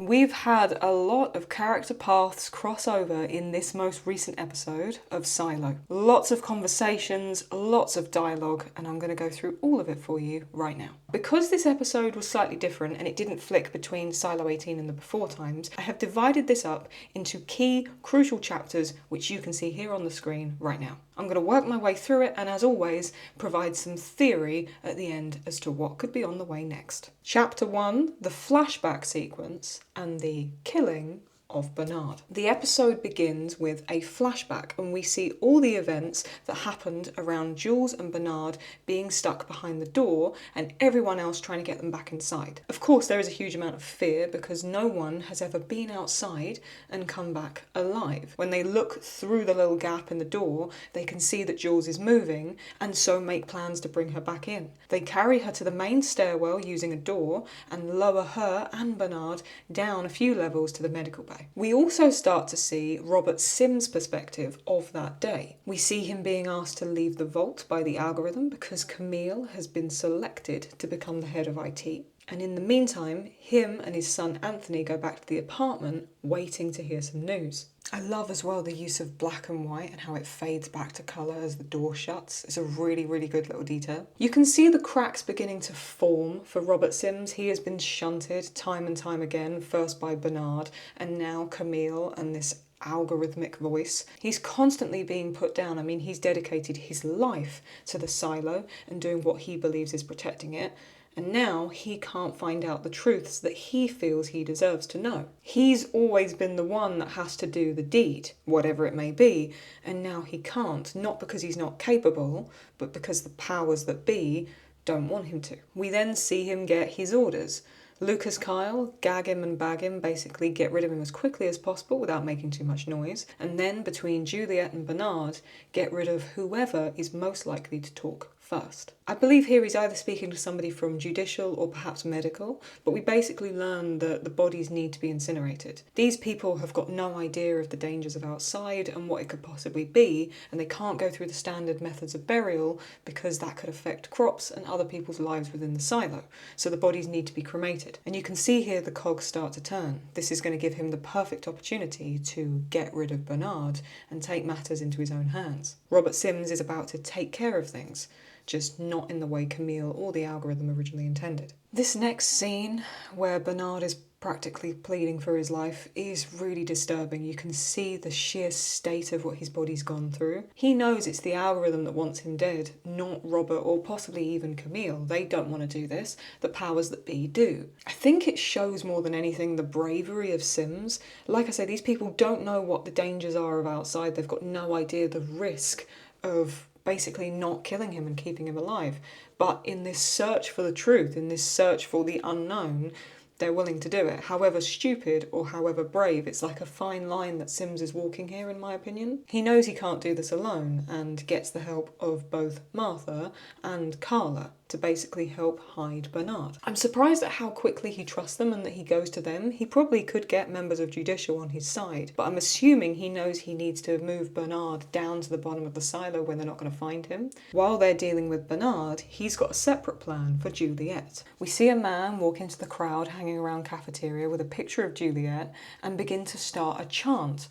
We've had a lot of character paths cross over in this most recent episode of Silo. Lots of conversations, lots of dialogue, and I'm going to go through all of it for you right now. Because this episode was slightly different and it didn't flick between Silo 18 and the before times, I have divided this up into key, crucial chapters which you can see here on the screen right now. I'm going to work my way through it and, as always, provide some theory at the end as to what could be on the way next. Chapter 1, the flashback sequence and the killing of Bernard. The episode begins with a flashback and we see all the events that happened around Jules and Bernard being stuck behind the door and everyone else trying to get them back inside. Of course, there is a huge amount of fear because no one has ever been outside and come back alive. When they look through the little gap in the door, they can see that Jules is moving and so make plans to bring her back in. They carry her to the main stairwell using a door and lower her and Bernard down a few levels to the medical bay. We also start to see Robert Sims' perspective of that day. We see him being asked to leave the vault by the algorithm because Camille has been selected to become the head of IT. And in the meantime, him and his son Anthony go back to the apartment waiting to hear some news. I love as well the use of black and white and how it fades back to colour as the door shuts. It's a really, really good little detail. You can see the cracks beginning to form for Robert Sims. He has been shunted time and time again, first by Bernard and now Camille and this algorithmic voice. He's constantly being put down. I mean, he's dedicated his life to the silo and doing what he believes is protecting it. And now he can't find out the truths that he feels he deserves to know. He's always been the one that has to do the deed, whatever it may be, and now he can't, not because he's not capable, but because the powers that be don't want him to. We then see him get his orders. Lukas Kyle, gag him and bag him, basically get rid of him as quickly as possible without making too much noise, and then between Juliette and Bernard, get rid of whoever is most likely to talk first. I believe here he's either speaking to somebody from judicial or perhaps medical, but we basically learn that the bodies need to be incinerated. These people have got no idea of the dangers of outside and what it could possibly be, and they can't go through the standard methods of burial because that could affect crops and other people's lives within the silo. So the bodies need to be cremated. And you can see here the cogs start to turn. This is going to give him the perfect opportunity to get rid of Bernard and take matters into his own hands. Robert Sims is about to take care of things, just not in the way Camille or the algorithm originally intended. This next scene, where Bernard is practically pleading for his life, is really disturbing. You can see the sheer state of what his body's gone through. He knows it's the algorithm that wants him dead, not Robert or possibly even Camille. They don't want to do this. The powers that be do. I think it shows more than anything the bravery of Sims. Like I say, these people don't know what the dangers are of outside. They've got no idea the risk of basically not killing him and keeping him alive. But in this search for the truth, in this search for the unknown, they're willing to do it. However stupid or however brave, it's like a fine line that Sims is walking here, in my opinion. He knows he can't do this alone and gets the help of both Martha and Carla to basically help hide Bernard. I'm surprised at how quickly he trusts them and that he goes to them. He probably could get members of Judicial on his side, but I'm assuming he knows he needs to move Bernard down to the bottom of the silo where they're not going to find him. While they're dealing with Bernard, he's got a separate plan for Juliette. We see a man walk into the crowd hanging around cafeteria with a picture of Juliette and begin to start a chant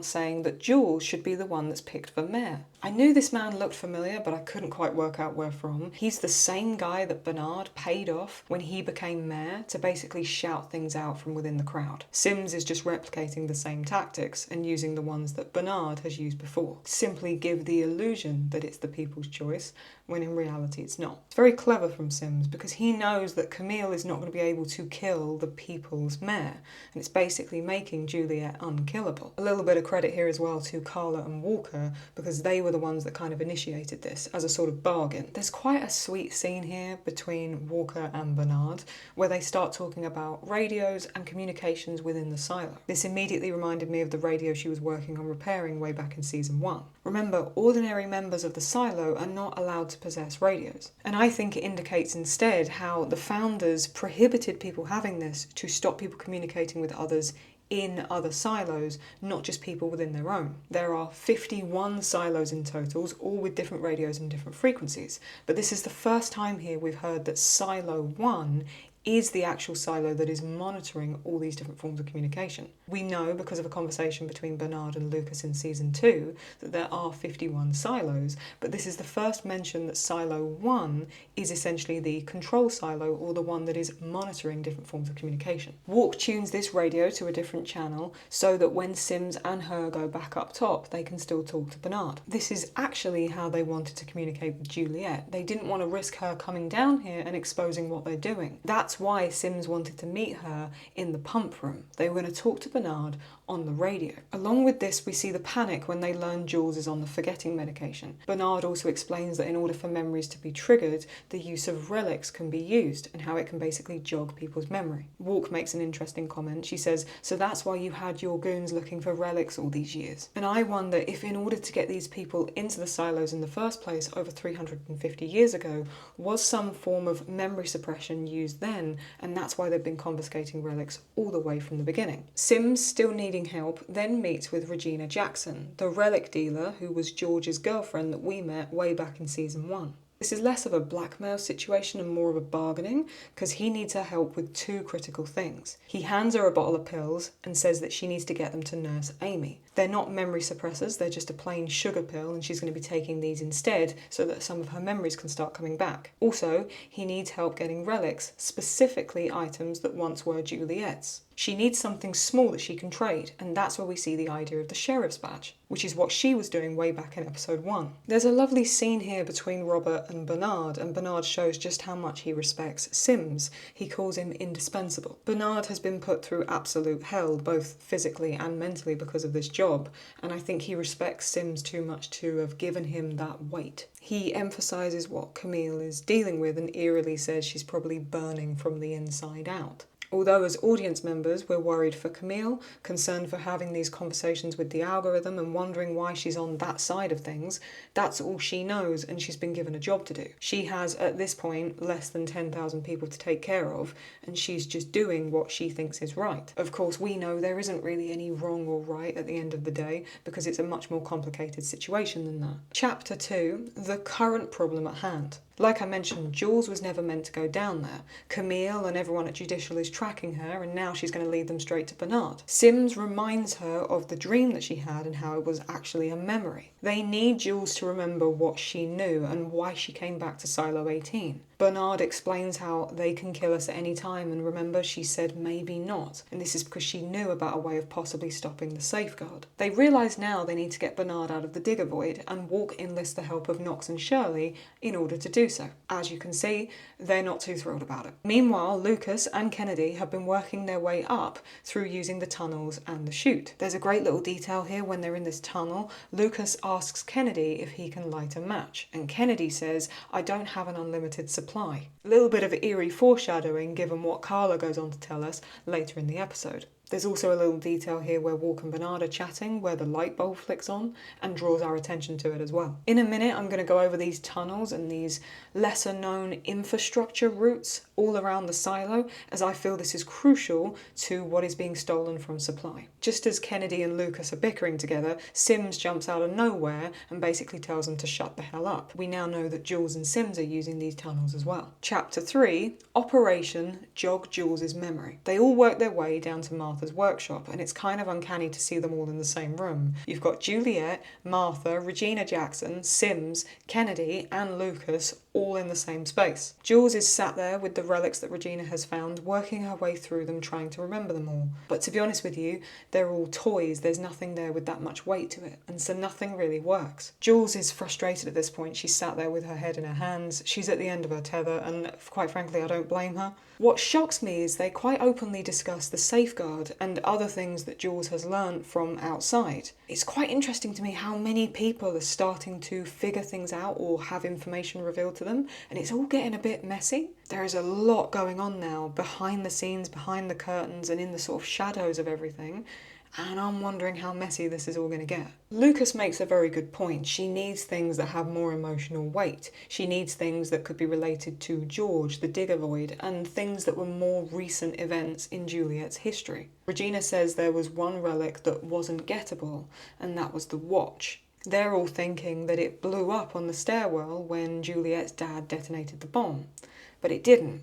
saying that Jules should be the one that's picked for mayor. I knew this man looked familiar, but I couldn't quite work out where from. He's the same guy that Bernard paid off when he became mayor to basically shout things out from within the crowd. Sims is just replicating the same tactics and using the ones that Bernard has used before. Simply give the illusion that it's the people's choice, when in reality it's not. It's very clever from Sims because he knows that Camille is not going to be able to kill the people's mayor, and it's basically making Juliette unkillable. A little bit of credit here as well to Carla and Walker because they were the ones that kind of initiated this as a sort of bargain. There's quite a sweet scene here between Walker and Bernard where they start talking about radios and communications within the silo. This immediately reminded me of the radio she was working on repairing way back in season 1. Remember, ordinary members of the silo are not allowed to possess radios. And I think it indicates instead how the founders prohibited people having this to stop people communicating with others in other silos, not just people within their own. There are 51 silos in totals, all with different radios and different frequencies. But this is the first time here we've heard that Silo 1 is the actual silo that is monitoring all these different forms of communication. We know, because of a conversation between Bernard and Lukas in season 2, that there are 51 silos, but this is the first mention that silo 1 is essentially the control silo, or the one that is monitoring different forms of communication. Walk tunes this radio to a different channel so that when Sims and her go back up top, they can still talk to Bernard. This is actually how they wanted to communicate with Juliette. They didn't want to risk her coming down here and exposing what they're doing. That's why Sims wanted to meet her in the pump room. They were going to talk to Bernard on the radio. Along with this, we see the panic when they learn Jules is on the forgetting medication. Bernard also explains that in order for memories to be triggered, the use of relics can be used, and how it can basically jog people's memory. Walk makes an interesting comment. She says, "So that's why you had your goons looking for relics all these years." And I wonder if, in order to get these people into the silos in the first place over 350 years ago, was some form of memory suppression used then, and that's why they've been confiscating relics all the way from the beginning. Sims, still needing help, then meets with Regina Jackson, the relic dealer who was George's girlfriend that we met way back in season 1. This is less of a blackmail situation and more of a bargaining, because he needs her help with 2 critical things. He hands her a bottle of pills and says that she needs to get them to Nurse Amy. They're not memory suppressors, they're just a plain sugar pill, and she's going to be taking these instead so that some of her memories can start coming back. Also, he needs help getting relics, specifically items that once were Juliette's. She needs something small that she can trade, and that's where we see the idea of the sheriff's badge, which is what she was doing way back in episode 1. There's a lovely scene here between Robert and Bernard shows just how much he respects Sims. He calls him indispensable. Bernard has been put through absolute hell, both physically and mentally, because of this job, and I think he respects Sims too much to have given him that weight. He emphasises what Camille is dealing with and eerily says she's probably burning from the inside out. Although as audience members we're worried for Camille, concerned for having these conversations with the algorithm and wondering why she's on that side of things, that's all she knows, and she's been given a job to do. She has, at this point, less than 10,000 people to take care of, and she's just doing what she thinks is right. Of course, we know there isn't really any wrong or right at the end of the day, because it's a much more complicated situation than that. Chapter 2, the current problem at hand. Like I mentioned, Jules was never meant to go down there. Camille and everyone at Judicial is tracking her, and now she's going to lead them straight to Bernard. Sims reminds her of the dream that she had and how it was actually a memory. They need Jules to remember what she knew and why she came back to Silo 18. Bernard explains how they can kill us at any time, and remember, she said maybe not, and this is because she knew about a way of possibly stopping the safeguard. They realise now they need to get Bernard out of the digger void, and Walk enlists the help of Knox and Shirley in order to do so. As you can see, they're not too thrilled about it. Meanwhile, Lukas and Kennedy have been working their way up through using the tunnels and the chute. There's a great little detail here when they're in this tunnel. Lukas asks Kennedy if he can light a match, and Kennedy says, "I don't have an unlimited supply." A little bit of eerie foreshadowing given what Carla goes on to tell us later in the episode. There's also a little detail here where Walk and Bernard are chatting, where the light bulb flicks on and draws our attention to it as well. In a minute, I'm going to go over these tunnels and these lesser known infrastructure routes all around the silo, as I feel this is crucial to what is being stolen from supply. Just as Kennedy and Lukas are bickering together, Sims jumps out of nowhere and basically tells them to shut the hell up. We now know that Jules and Sims are using these tunnels as well. Chapter 3, Operation Jog Jules' Memory. They all work their way down to Martha's workshop, and it's kind of uncanny to see them all in the same room. You've got Juliette, Martha, Regina Jackson, Sims, Kennedy and Lukas all in the same space. Jules is sat there with the relics that Regina has found, working her way through them, trying to remember them all. But to be honest with you, they're all toys. There's nothing there with that much weight to it, and so nothing really works. Jules is frustrated at this point. She's sat there with her head in her hands. She's at the end of her tether, and quite frankly, I don't blame her. What shocks me is they quite openly discuss the safeguard and other things that Jules has learned from outside. It's quite interesting to me how many people are starting to figure things out or have information revealed to them, and it's all getting a bit messy. There is a lot going on now behind the scenes, behind the curtains, and in the sort of shadows of everything. And I'm wondering how messy this is all going to get. Lukas makes a very good point. She needs things that have more emotional weight. She needs things that could be related to George, the digger void, and things that were more recent events in Juliette's history. Regina says there was one relic that wasn't gettable, and that was the watch. They're all thinking that it blew up on the stairwell when Juliette's dad detonated the bomb. But it didn't.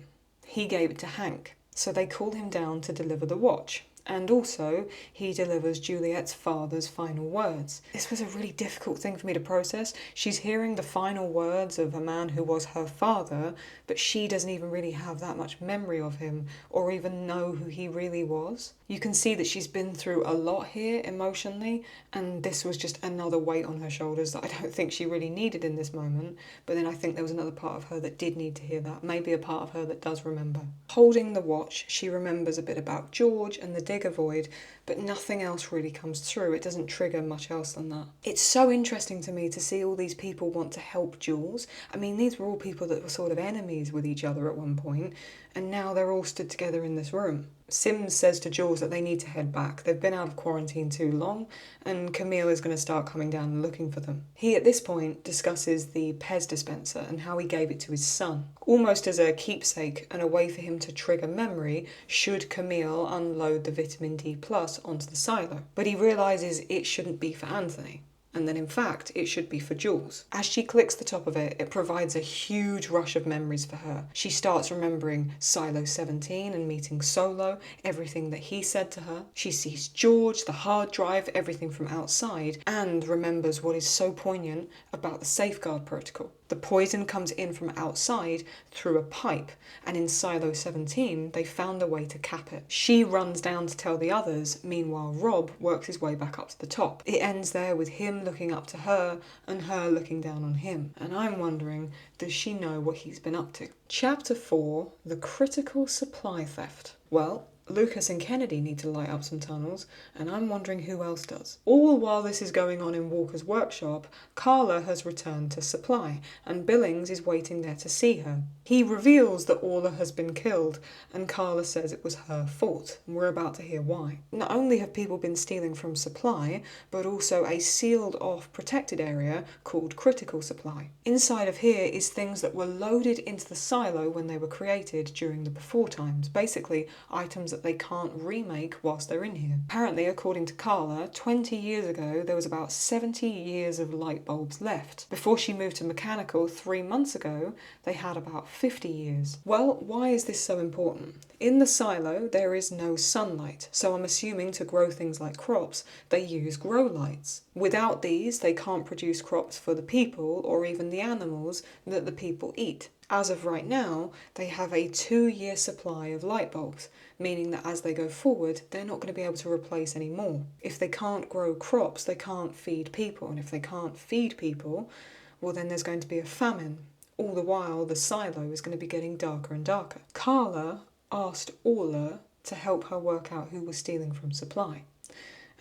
He gave it to Hank, so they call him down to deliver the watch. And also, he delivers Juliette's father's final words. This was a really difficult thing for me to process. She's hearing the final words of a man who was her father, but she doesn't even really have that much memory of him or even know who he really was. You can see that she's been through a lot here emotionally, and this was just another weight on her shoulders that I don't think she really needed in this moment. But then I think there was another part of her that did need to hear that, maybe a part of her that does remember. Holding the watch, she remembers a bit about George and the digger void, but nothing else really comes through. It doesn't trigger much else than that. It's so interesting to me to see all these people want to help Jules. I mean, these were all people that were sort of enemies with each other at one point, and now they're all stood together in this room. Sims says to Jules that they need to head back. They've been out of quarantine too long, and Camille is going to start coming down and looking for them. He, at this point, discusses the Pez dispenser and how he gave it to his son, almost as a keepsake and a way for him to trigger memory should Camille unload the vitamin D plus onto the silo. But he realises it shouldn't be for Anthony, and then in fact it should be for Jules. As she clicks the top of it, it provides a huge rush of memories for her. She starts remembering Silo 17 and meeting Solo, everything that he said to her. She sees George, the hard drive, everything from outside, and remembers what is so poignant about the safeguard protocol. The poison comes in from outside through a pipe, and in Silo 17 they found a way to cap it. She runs down to tell the others, meanwhile Rob works his way back up to the top. It ends there with him looking up to her and her looking down on him, and I'm wondering, does she know what he's been up to? Chapter 4, The Critical Supply Theft. Well, Lukas and Kennedy need to light up some tunnels, and I'm wondering who else does. All while this is going on in Walker's workshop, Carla has returned to supply, and Billings is waiting there to see her. He reveals that Orla has been killed, and Carla says it was her fault, and we're about to hear why. Not only have people been stealing from supply, but also a sealed-off protected area called critical supply. Inside of here is things that were loaded into the silo when they were created during the before times, basically items that they can't remake whilst they're in here. Apparently, according to Carla, 20 years ago there was about 70 years of light bulbs left. Before she moved to mechanical 3 months ago, they had about 50 years. Well, why is this so important? In the silo there is no sunlight, so I'm assuming to grow things like crops they use grow lights. Without these they can't produce crops for the people or even the animals that the people eat. As of right now, they have a 2-year supply of light bulbs, meaning that as they go forward, they're not going to be able to replace any more. If they can't grow crops, they can't feed people, and if they can't feed people, well then there's going to be a famine. All the while, the silo is going to be getting darker and darker. Carla asked Orla to help her work out who was stealing from supply.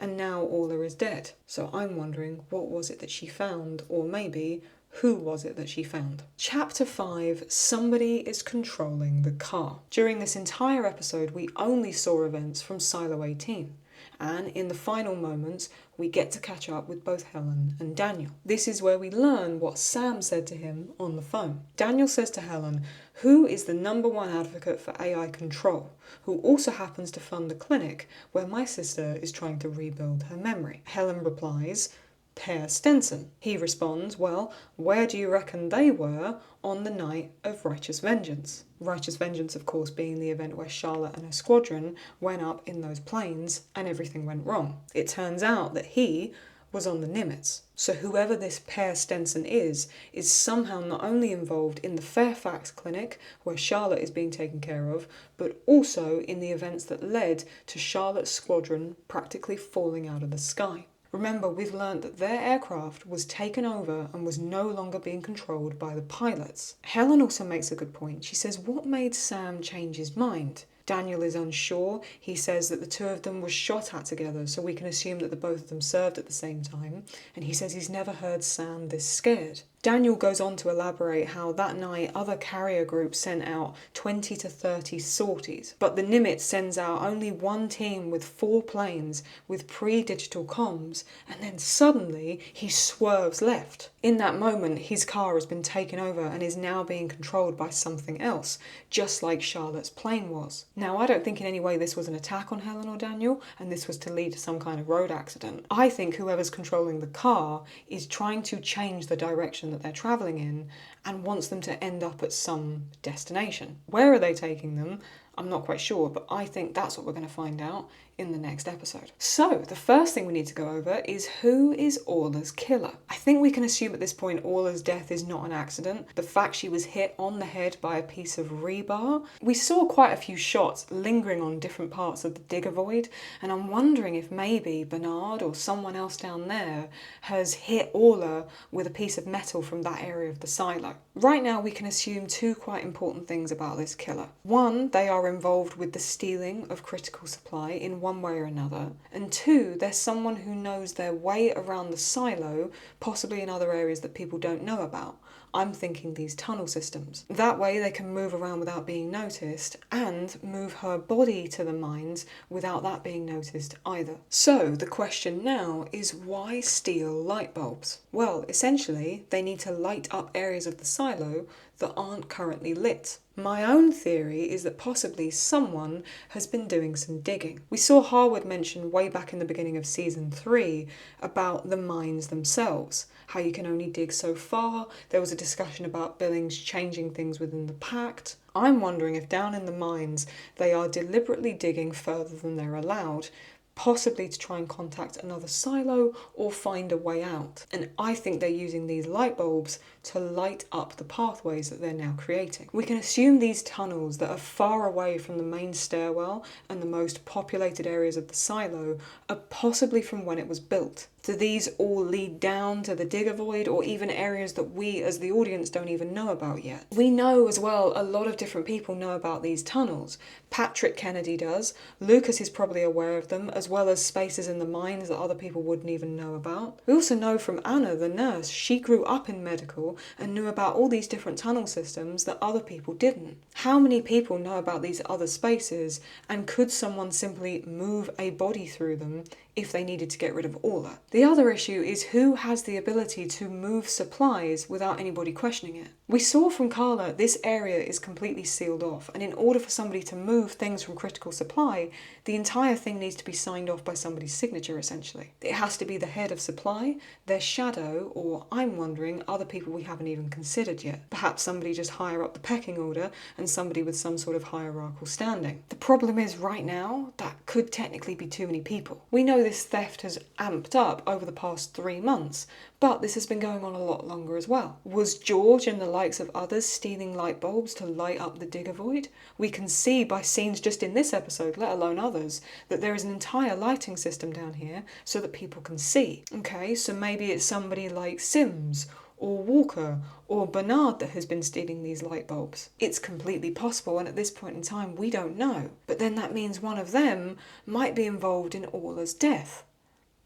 And now Orla is dead, so I'm wondering what was it that she found, or maybe who was it that she found? Chapter 5, Somebody is Controlling the Car. During this entire episode, we only saw events from Silo 18. And in the final moments, we get to catch up with both Helen and Daniel. This is where we learn what Sam said to him on the phone. Daniel says to Helen, who is the #1 advocate for AI control, who also happens to fund the clinic where my sister is trying to rebuild her memory. Helen replies, Per Stensen. He responds, well, where do you reckon they were on the night of Righteous Vengeance? Righteous Vengeance, of course, being the event where Charlotte and her squadron went up in those planes and everything went wrong. It turns out that he was on the Nimitz. So whoever this Per Stensen is somehow not only involved in the Fairfax clinic where Charlotte is being taken care of, but also in the events that led to Charlotte's squadron practically falling out of the sky. Remember, we've learnt that their aircraft was taken over and was no longer being controlled by the pilots. Helen also makes a good point. She says, what made Sam change his mind? Daniel is unsure. He says that the two of them were shot at together, so we can assume that the both of them served at the same time. And he says he's never heard Sam this scared. Daniel goes on to elaborate how that night other carrier groups sent out 20 to 30 sorties, but the Nimitz sends out only one team with 4 planes with pre-digital comms, and then suddenly he swerves left. In that moment, his car has been taken over and is now being controlled by something else, just like Charlotte's plane was. Now, I don't think in any way this was an attack on Helen or Daniel, and this was to lead to some kind of road accident. I think whoever's controlling the car is trying to change the direction that they're travelling in and wants them to end up at some destination. Where are they taking them? I'm not quite sure, but I think that's what we're going to find out in the next episode. So, the first thing we need to go over is who is Orla's killer? I think we can assume at this point Orla's death is not an accident. The fact she was hit on the head by a piece of rebar. We saw quite a few shots lingering on different parts of the digger void, and I'm wondering if maybe Bernard or someone else down there has hit Orla with a piece of metal from that area of the silo. Right now we can assume two quite important things about this killer. One, they are involved with the stealing of critical supply in one way or another, and two, they're someone who knows their way around the silo, possibly in other areas that people don't know about. I'm thinking these tunnel systems. That way they can move around without being noticed and move her body to the mines without that being noticed either. So the question now is, why steal light bulbs? Well, essentially they need to light up areas of the silo that aren't currently lit. My own theory is that possibly someone has been doing some digging. We saw Harwood mention way back in the beginning of season 3 about the mines themselves, how you can only dig so far. There was a discussion about Billings changing things within the pact. I'm wondering if down in the mines they are deliberately digging further than they're allowed, possibly to try and contact another silo or find a way out. And I think they're using these light bulbs to light up the pathways that they're now creating. We can assume these tunnels that are far away from the main stairwell and the most populated areas of the silo are possibly from when it was built. Do these all lead down to the digger void, or even areas that we as the audience don't even know about yet? We know as well a lot of different people know about these tunnels. Patrick Kennedy does, Lukas is probably aware of them, as well as spaces in the mines that other people wouldn't even know about. We also know from Anna, the nurse, she grew up in medical and knew about all these different tunnel systems that other people didn't. How many people know about these other spaces, and could someone simply move a body through them if they needed to get rid of Orla? The other issue is who has the ability to move supplies without anybody questioning it. We saw from Carla this area is completely sealed off, and in order for somebody to move things from critical supply, the entire thing needs to be signed off by somebody's signature essentially. It has to be the head of supply, their shadow, or I'm wondering other people we haven't even considered yet. Perhaps somebody just higher up the pecking order and somebody with some sort of hierarchical standing. The problem is right now that could technically be too many people. We know this theft has amped up over the past 3 months, but this has been going on a lot longer as well. Was George and the likes of others stealing light bulbs to light up the digger void? We can see by scenes just in this episode, let alone others, that there is an entire lighting system down here so that people can see. Okay, so maybe it's somebody like Sims or Walker or Bernard that has been stealing these light bulbs. It's completely possible, and at this point in time we don't know. But then that means one of them might be involved in Orla's death.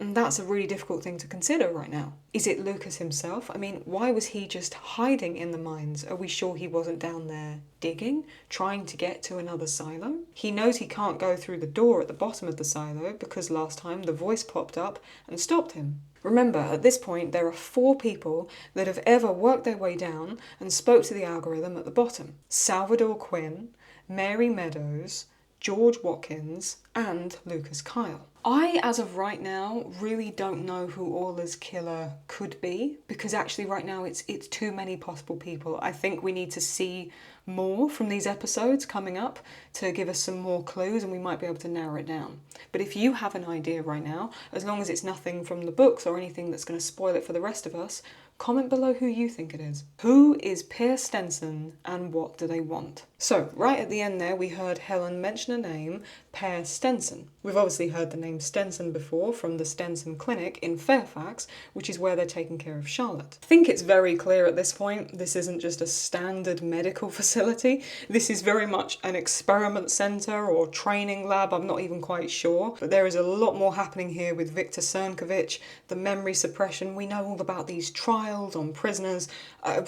And that's a really difficult thing to consider right now. Is it Lukas himself? I mean, why was he just hiding in the mines? Are we sure he wasn't down there digging, trying to get to another silo? He knows he can't go through the door at the bottom of the silo because last time the voice popped up and stopped him. Remember, at this point, there are 4 people that have ever worked their way down and spoke to the algorithm at the bottom. Salvador Quinn, Mary Meadows, George Watkins, and Lukas Kyle. I, as of right now, really don't know who Orla's killer could be, because actually right now it's too many possible people. I think we need to see more from these episodes coming up to give us some more clues, and we might be able to narrow it down. But if you have an idea right now, as long as it's nothing from the books or anything that's going to spoil it for the rest of us, comment below who you think it is. Who is Per Stensen and what do they want? So, right at the end there, we heard Helen mention a name, Per Stensen. We've obviously heard the name Stensen before from the Stensen Clinic in Fairfax, which is where they're taking care of Charlotte. I think it's very clear at this point, this isn't just a standard medical facility. This is very much an experiment centre or training lab, I'm not even quite sure. But there is a lot more happening here with Victor Cernkovich, the memory suppression. We know all about these trials on prisoners.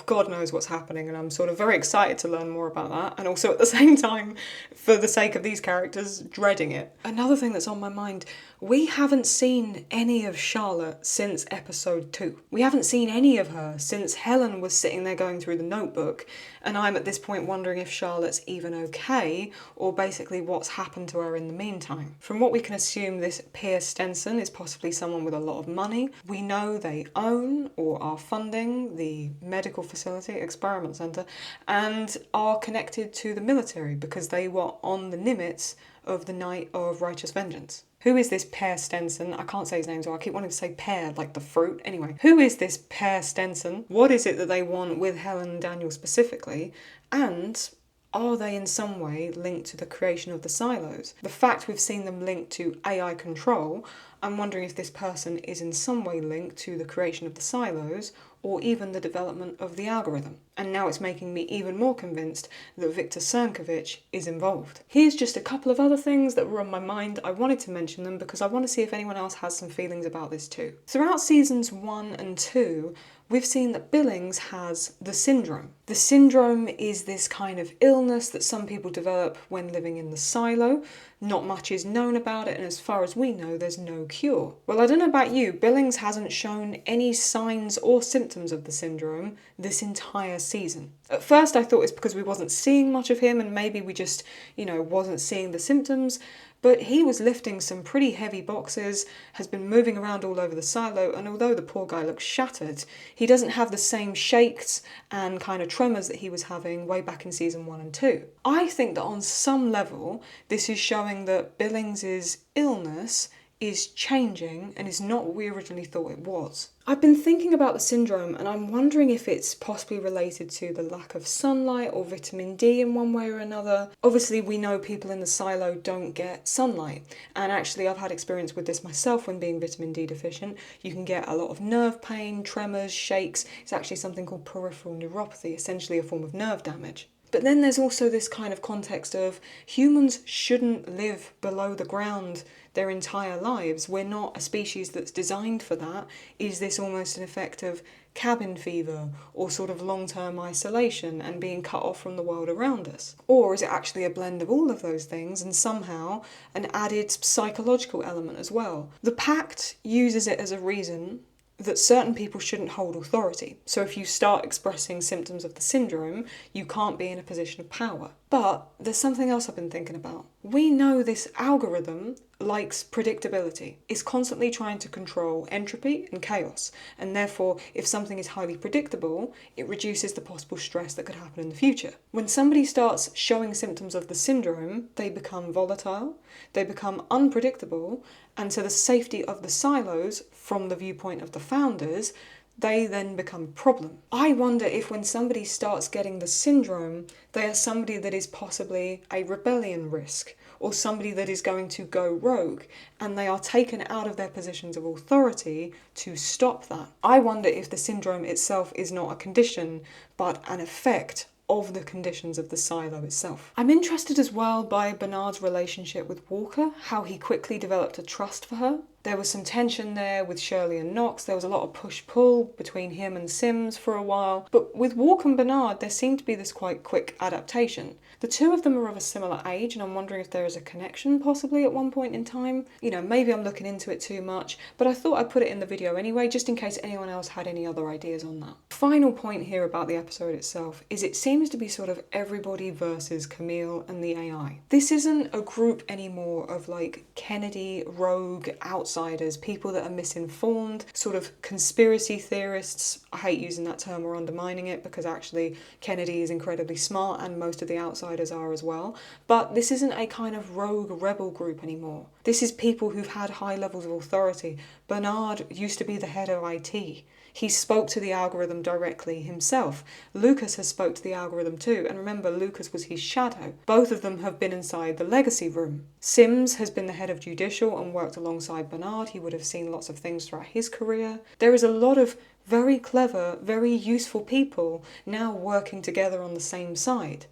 God knows what's happening, and I'm sort of very excited to learn more about that. And also at the same time, for the sake of these characters, dreading it. Another thing that's on my mind, we haven't seen any of Charlotte since episode 2. We haven't seen any of her since Helen was sitting there going through the notebook, and I'm at this point wondering if Charlotte's even okay, or basically what's happened to her in the meantime. From what we can assume, this Per Stensen is possibly someone with a lot of money. We know they own or are funding the medical facility, experiment centre, and are connected to the military because they were on the Nimitz of the Night of Righteous Vengeance. Who is this Per Stensen? I can't say his name, so I keep wanting to say pear, like the fruit. Anyway, who is this Per Stensen? What is it that they want with Helen and Daniel specifically? And are they in some way linked to the creation of the silos? The fact we've seen them linked to AI control, I'm wondering if this person is in some way linked to the creation of the silos or even the development of the algorithm. And now it's making me even more convinced that Viktor Cernkovich is involved. Here's just a couple of other things that were on my mind. I wanted to mention them because I want to see if anyone else has some feelings about this too. Throughout seasons 1 and 2, we've seen that Billings has the syndrome. The syndrome is this kind of illness that some people develop when living in the silo. Not much is known about it, and as far as we know, there's no cure. Well, I don't know about you, Billings hasn't shown any signs or symptoms of the syndrome this entire season. At first I thought it's because we wasn't seeing much of him and maybe we just, wasn't seeing the symptoms, but he was lifting some pretty heavy boxes, has been moving around all over the silo, and although the poor guy looks shattered, he doesn't have the same shakes and kind of tremors that he was having way back in season 1 and 2. I think that on some level, this is showing that Billings's illness is changing and is not what we originally thought it was. I've been thinking about the syndrome and I'm wondering if it's possibly related to the lack of sunlight or vitamin D in one way or another. Obviously we know people in the silo don't get sunlight, and actually I've had experience with this myself when being vitamin D deficient. You can get a lot of nerve pain, tremors, shakes. It's actually something called peripheral neuropathy, essentially a form of nerve damage. But then there's also this kind of context of humans shouldn't live below the ground their entire lives. We're not a species that's designed for that. Is this almost an effect of cabin fever or sort of long-term isolation and being cut off from the world around us? Or is it actually a blend of all of those things and somehow an added psychological element as well? The Pact uses it as a reason that certain people shouldn't hold authority. So if you start expressing symptoms of the syndrome, you can't be in a position of power. But there's something else I've been thinking about. We know this algorithm likes predictability, is constantly trying to control entropy and chaos, and therefore if something is highly predictable, it reduces the possible stress that could happen in the future. When somebody starts showing symptoms of the syndrome, they become volatile, they become unpredictable, and so the safety of the silos, from the viewpoint of the founders, they then become a problem. I wonder if when somebody starts getting the syndrome, they are somebody that is possibly a rebellion risk, or somebody that is going to go rogue, and they are taken out of their positions of authority to stop that. I wonder if the syndrome itself is not a condition, but an effect of the conditions of the silo itself. I'm interested as well by Bernard's relationship with Walker, how he quickly developed a trust for her. There was some tension there with Shirley and Knox. There was a lot of push-pull between him and Sims for a while. But with Walker and Bernard, there seemed to be this quite quick adaptation. The two of them are of a similar age, and I'm wondering if there is a connection possibly at one point in time. Maybe I'm looking into it too much, but I thought I'd put it in the video anyway, just in case anyone else had any other ideas on that. Final point here about the episode itself is it seems to be sort of everybody versus Camille and the AI. This isn't a group anymore of like Kennedy, rogue, outsiders, people that are misinformed, sort of conspiracy theorists. I hate using that term or undermining it because actually Kennedy is incredibly smart and most of the outsiders are as well. But this isn't a kind of rogue rebel group anymore. This is people who've had high levels of authority. Bernard used to be the head of IT. He spoke to the algorithm directly himself. Lukas has spoke to the algorithm too, and remember, Lukas was his shadow. Both of them have been inside the legacy room. Sims has been the head of judicial and worked alongside Bernard. He would have seen lots of things throughout his career. There is a lot of very clever, very useful people now working together on the same side.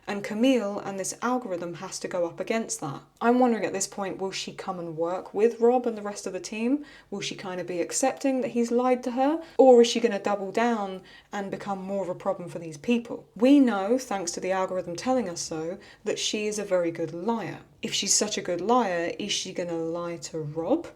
And Camille and this algorithm has to go up against that. I'm wondering at this point, will she come and work with Rob and the rest of the team? Will she kind of be accepting that he's lied to her? Or is she going to double down and become more of a problem for these people? We know, thanks to the algorithm telling us so, that she is a very good liar. If she's such a good liar, is she going to lie to Rob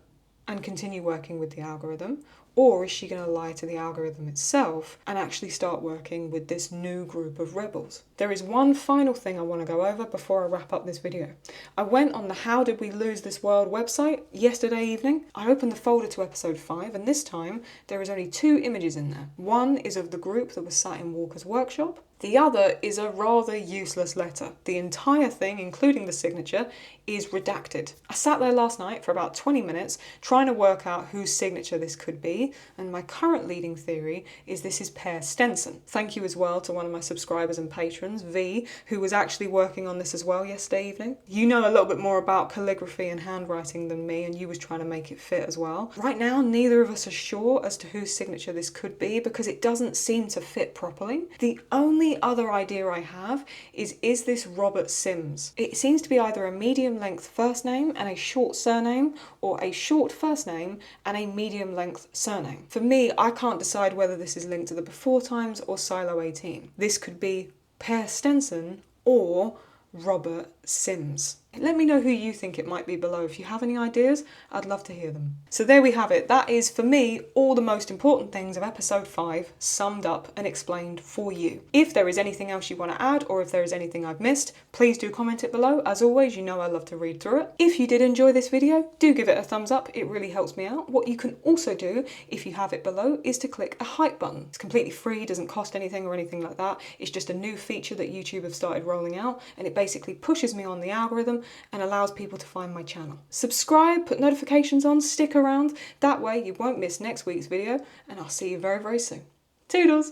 and continue working with the algorithm? Or is she going to lie to the algorithm itself and actually start working with this new group of rebels? There is one final thing I want to go over before I wrap up this video. I went on the How Did We Lose This World website yesterday evening. I opened the folder to episode 5, and this time there is only 2 images in there. One is of the group that was sat in Walker's workshop. The other is a rather useless letter. The entire thing, including the signature, is redacted. I sat there last night for about 20 minutes trying to work out whose signature this could be, and my current leading theory is this is Per Stensen. Thank you as well to one of my subscribers and patrons, V, who was actually working on this as well yesterday evening. You know a little bit more about calligraphy and handwriting than me, and you was trying to make it fit as well. Right now, neither of us are sure as to whose signature this could be because it doesn't seem to fit properly. The only other idea I have is this Robert Sims? It seems to be either a medium length first name and a short surname, or a short first name and a medium length surname. For me, I can't decide whether this is linked to the Before Times or Silo 18. This could be Per Stensen or Robert Sims. Let me know who you think it might be below. If you have any ideas, I'd love to hear them. So there we have it. That is, for me, all the most important things of episode 5 summed up and explained for you. If there is anything else you want to add, or if there is anything I've missed, please do comment it below. As always, you know I love to read through it. If you did enjoy this video, do give it a thumbs up. It really helps me out. What you can also do, if you have it below, is to click a hype button. It's completely free, doesn't cost anything or anything like that. It's just a new feature that YouTube have started rolling out, and it basically pushes me on the algorithm and allows people to find my channel. Subscribe, put notifications on, stick around. That way you won't miss next week's video, and I'll see you very, very soon. Toodles!